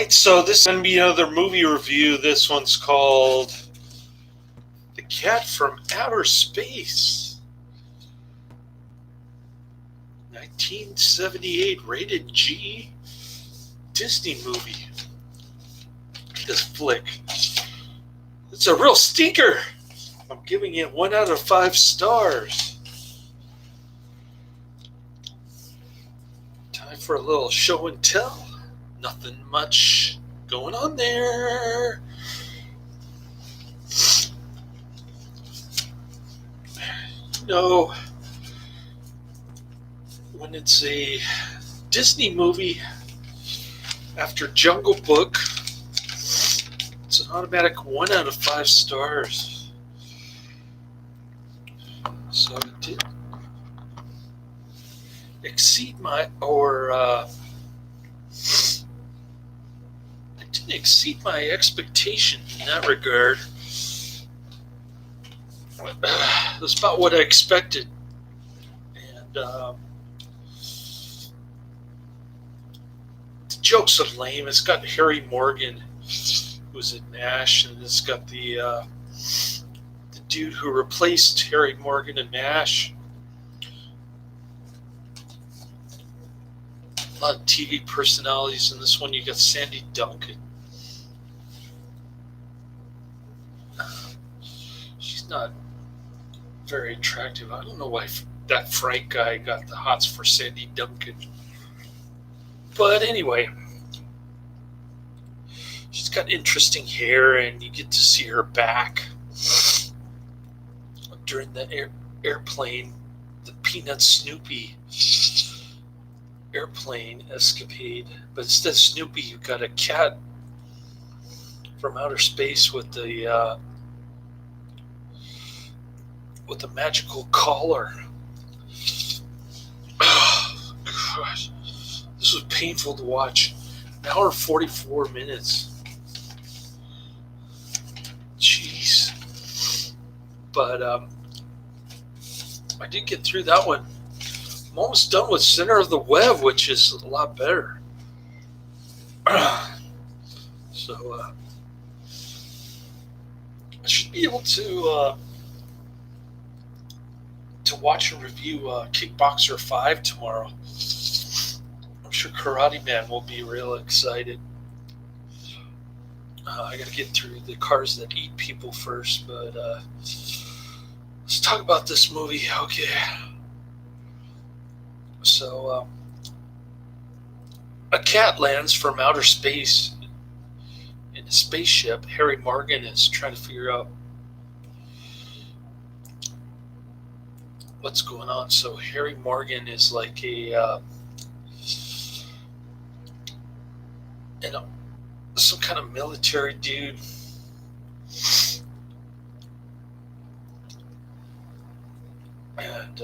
So this is going to be another movie review. This one's called The Cat from Outer Space. 1978, rated G, Disney movie. Look at this flick. It's a real stinker. I'm giving it 1 out of 5 stars. Time for a little show and tell. Nothing much going on there. You know, when it's a Disney movie after Jungle Book, it's an automatic 1 out of 5 stars. So it did exceed my, it didn't exceed my expectation in that regard. That's about what I expected. And the jokes are lame. It's got Harry Morgan, who's in MASH, and it's got the dude who replaced Harry Morgan in MASH. A lot of TV personalities in this one. You got Sandy Duncan. She's not very attractive. I don't know why that Frank guy got the hots for Sandy Duncan. But anyway, she's got interesting hair, and you get to see her back during the airplane, the Peanut Snoopy airplane escapade. But instead of Snoopy, you got a cat from outer space with the magical collar. Oh, gosh, this was painful to watch. 1 hour 44 minutes. Jeez. But I did get through that one. I'm almost done with Center of the Web, which is a lot better. So I should be able to watch and review Kickboxer 5 tomorrow. I'm sure Karate Man will be real excited. I gotta get through the Cars That Eat People first, but let's talk about this movie. Okay. So, a cat lands from outer space in a spaceship. Harry Morgan is trying to figure out what's going on. So Harry Morgan is like some kind of military dude. And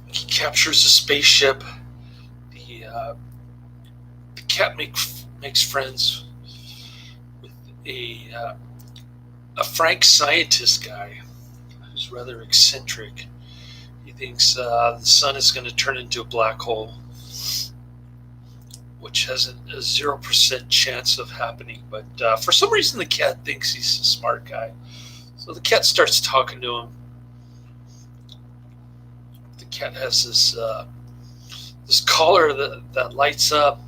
he captures a spaceship. The cat makes friends with a Frank scientist guy who's rather eccentric. He thinks the sun is going to turn into a black hole, which has a 0% chance of happening. But for some reason, the cat thinks he's a smart guy. So the cat starts talking to him. The cat has this collar that lights up,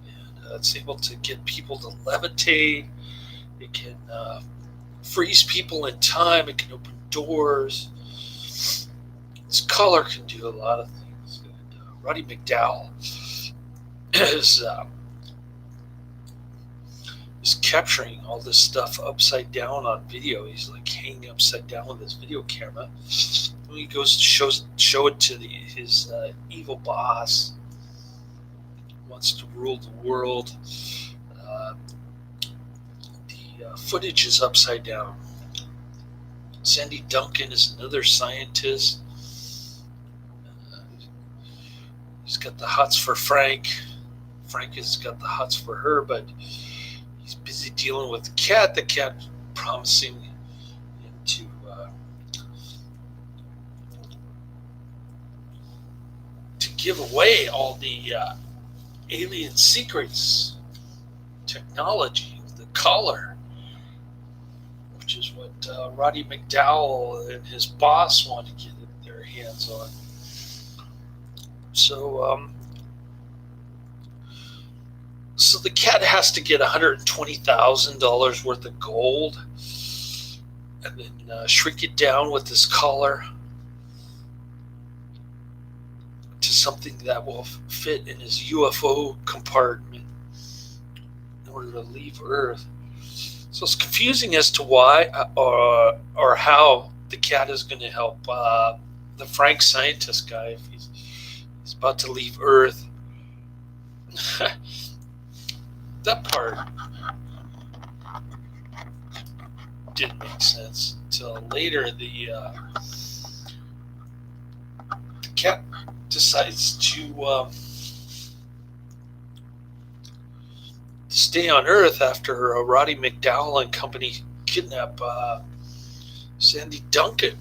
and it's able to get people to levitate. It can freeze people in time. It can open doors. This collar can do a lot of things. And, Roddy McDowall is capturing all this stuff upside down on video. He's like hanging upside down with his video camera. And he goes to show it to his evil boss. He wants to rule the world. The footage is upside down. Sandy Duncan is another scientist. He's got the hots for Frank. Frank has got the hots for her, but he's busy dealing with the cat. The cat promising him to give away all the alien secrets, technology, the collar, which is what Roddy McDowall and his boss want to get their hands on. So, so the cat has to get $120,000 worth of gold, and then shrink it down with this collar to something that will fit in his UFO compartment in order to leave Earth. So it's confusing as to why or how the cat is going to help the Frank scientist guy if he's about to leave Earth. That part didn't make sense until later. The cat decides to stay on Earth after Roddy McDowall and company kidnap Sandy Duncan.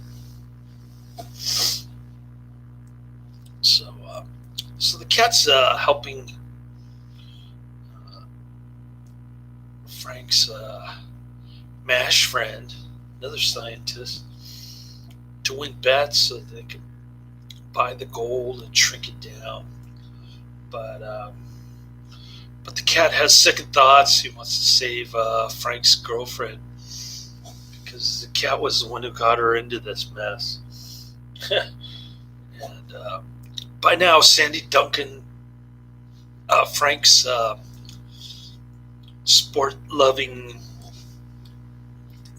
So the cat's helping Frank's MASH friend, another scientist, to win bets so they can buy the gold and shrink it down. But the cat has second thoughts. He wants to save Frank's girlfriend because the cat was the one who got her into this mess. And by now, Sandy Duncan, Frank's sport-loving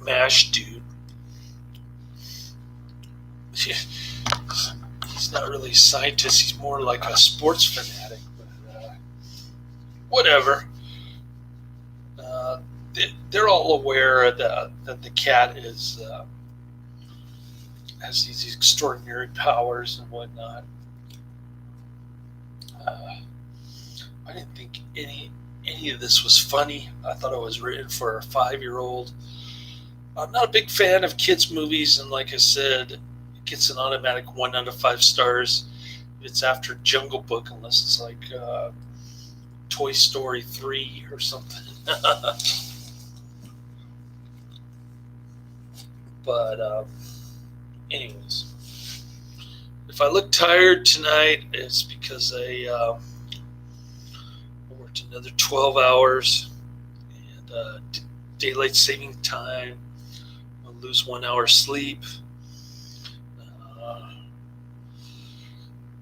MASH dude, he's not really a scientist. He's more like a sports fanatic. But whatever. They're all aware that the cat has these extraordinary powers and whatnot. I didn't think any of this was funny. I thought it was written for a 5-year-old. I'm not a big fan of kids' movies, and like I said, it gets an automatic 1 out of 5 stars. It's after Jungle Book, unless it's like Toy Story 3 or something. But anyways, if I look tired tonight, it's because I worked another 12 hours and daylight saving time. I'll lose 1 hour sleep.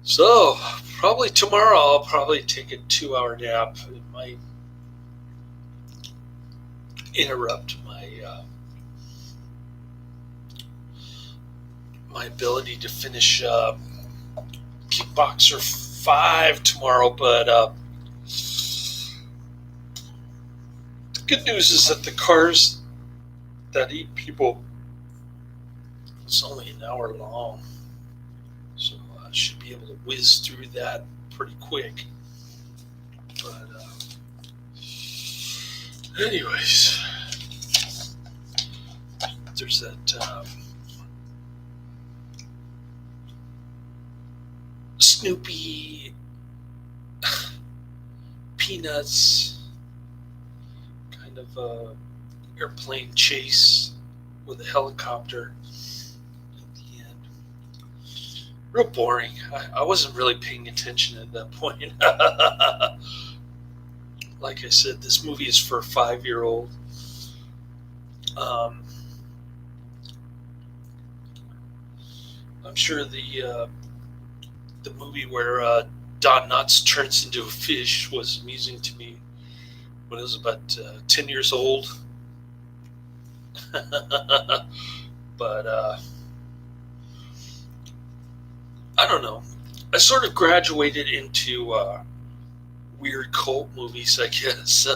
So probably tomorrow I'll probably take a 2-hour nap. It might interrupt my ability to finish Kickboxer 5 tomorrow, but the good news is that the Cars That Eat People is only an hour long, so I should be able to whiz through that pretty quick. But anyways, there's that Snoopy Peanuts kind of airplane chase with a helicopter at the end. Real boring. I wasn't really paying attention at that point. Like I said, this movie is for a 5-year-old. I'm sure the movie where Don Knotts turns into a fish was amusing to me when I was about 10 years old. But I don't know. I sort of graduated into weird cult movies, I guess.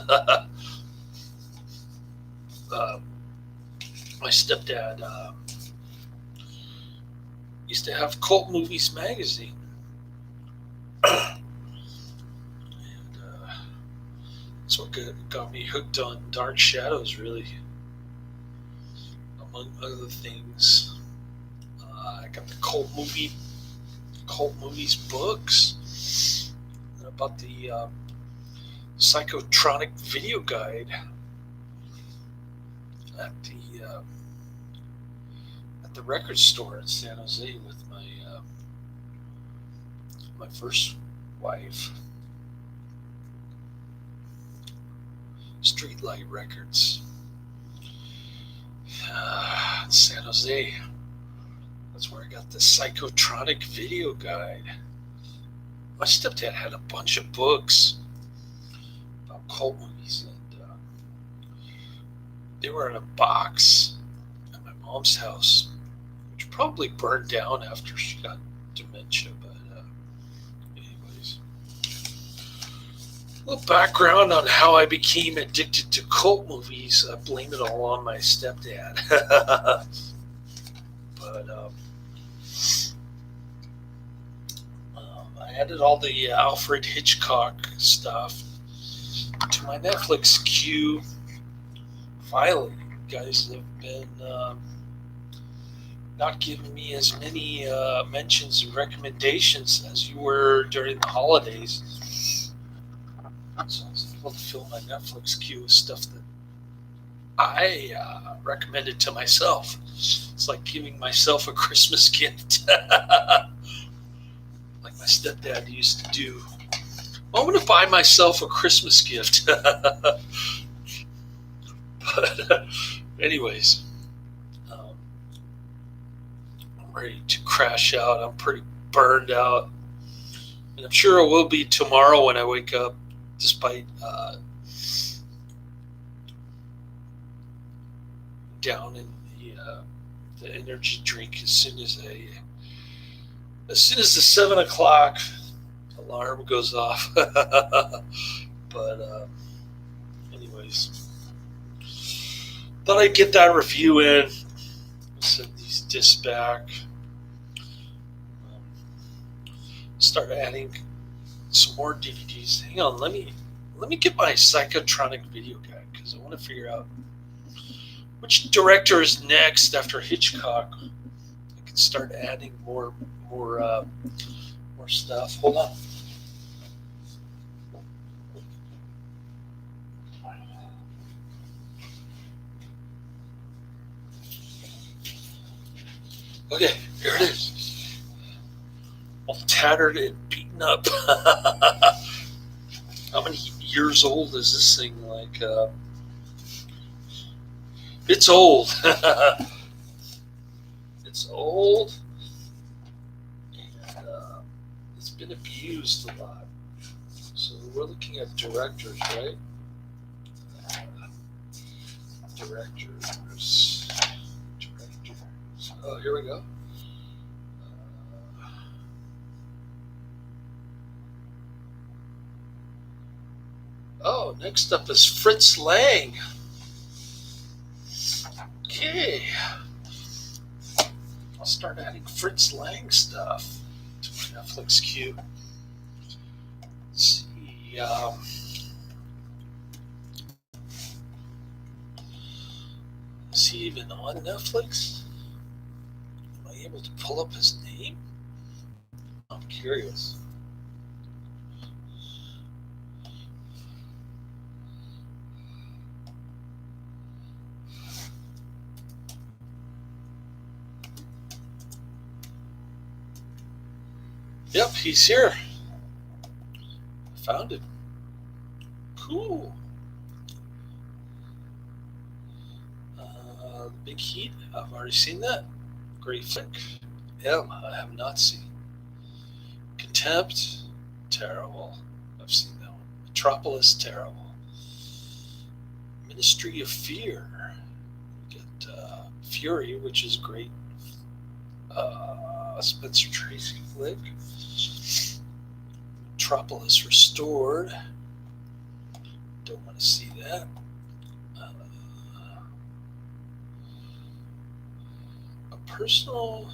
My stepdad used to have Cult Movies magazine. And that's what got me hooked on Dark Shadows, really. Among other things. I got the Cult Movies books. bought the Psychotronic video guide at the record store in San Jose with my first wife. Streetlight Records, in San Jose. That's where I got the Psychotronic video guide. My stepdad had a bunch of books about cult movies, and they were in a box at my mom's house, which probably burned down after she got dementia. But anyways, a little background on how I became addicted to cult movies. I blame it all on my stepdad. But I added all the Alfred Hitchcock stuff to my Netflix queue. Finally, you guys have been not giving me as many mentions and recommendations as you were during the holidays. So I was able to fill my Netflix queue with stuff that I recommended to myself. It's like giving myself a Christmas gift. Like my stepdad used to do. I'm going to buy myself a Christmas gift. But anyways, I'm ready to crash out. I'm pretty burned out. And I'm sure it will be tomorrow when I wake up, despite down in the energy drink as soon as the 7 o'clock alarm goes off. But anyways, thought I'd get that review in. Send these discs back. Start adding some more DVDs. Hang on, let me get my Psychotronic video guide, because I want to figure out which director is next after Hitchcock. I can start adding more stuff. Hold on. Okay, here it is. All tattered and beaten up. How many years old is this thing? Like, it's old. It's old. And it's been abused a lot. So we're looking at directors, right? Directors. Oh, here we go. Next up is Fritz Lang. Okay. I'll start adding Fritz Lang stuff to my Netflix queue. Let's see. Is he even on Netflix? Am I able to pull up his name? I'm curious. Yep, he's here. I found him. Cool. The Big Heat, I've already seen that. Great flick. M, I have not seen. Contempt, terrible. I've seen that one. Metropolis, terrible. Ministry of Fear. We get Fury, which is great. Spencer Tracy flick. Metropolis Restored. Don't want to see that. A Personal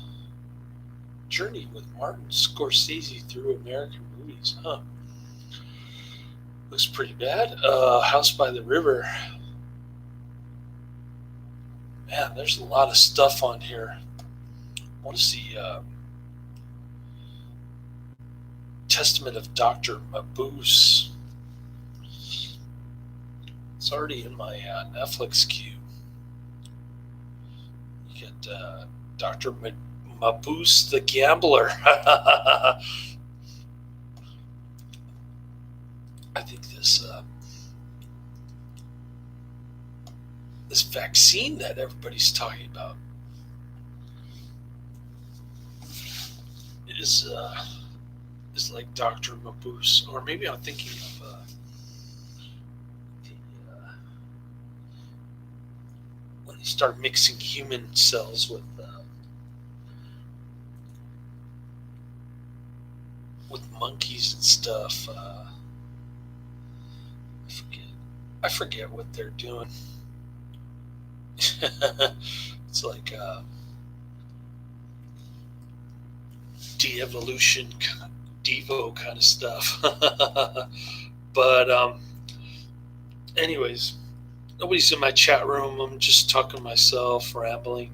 Journey with Martin Scorsese through American movies. Looks pretty bad. House by the River. Man, there's a lot of stuff on here. I want to see Testament of Dr. Mabuse. It's already in my Netflix queue. You get Dr. Mabuse the Gambler. I think this vaccine that everybody's talking about is like Dr. Mabuse, or maybe I'm thinking of when they start mixing human cells with monkeys and stuff. I forget what they're doing. It's like de-evolution, Devo kind of stuff. But anyways, nobody's in my chat room. I'm just talking to myself, rambling.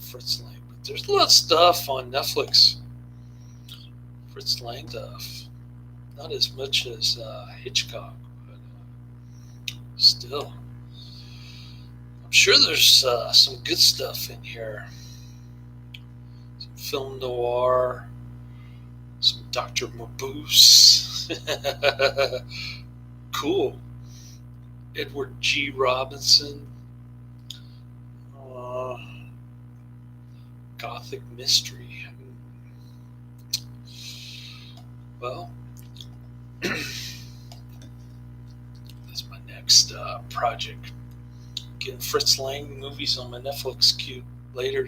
Fritz Lang. But there's a lot of stuff on Netflix. Fritz Lang stuff. Not as much as Hitchcock, but still. I'm sure there's some good stuff in here. Some film noir, some Dr. Mabuse. Cool. Edward G. Robinson. Gothic mystery. Well, that's my next project. Getting Fritz Lang movies on my Netflix queue later.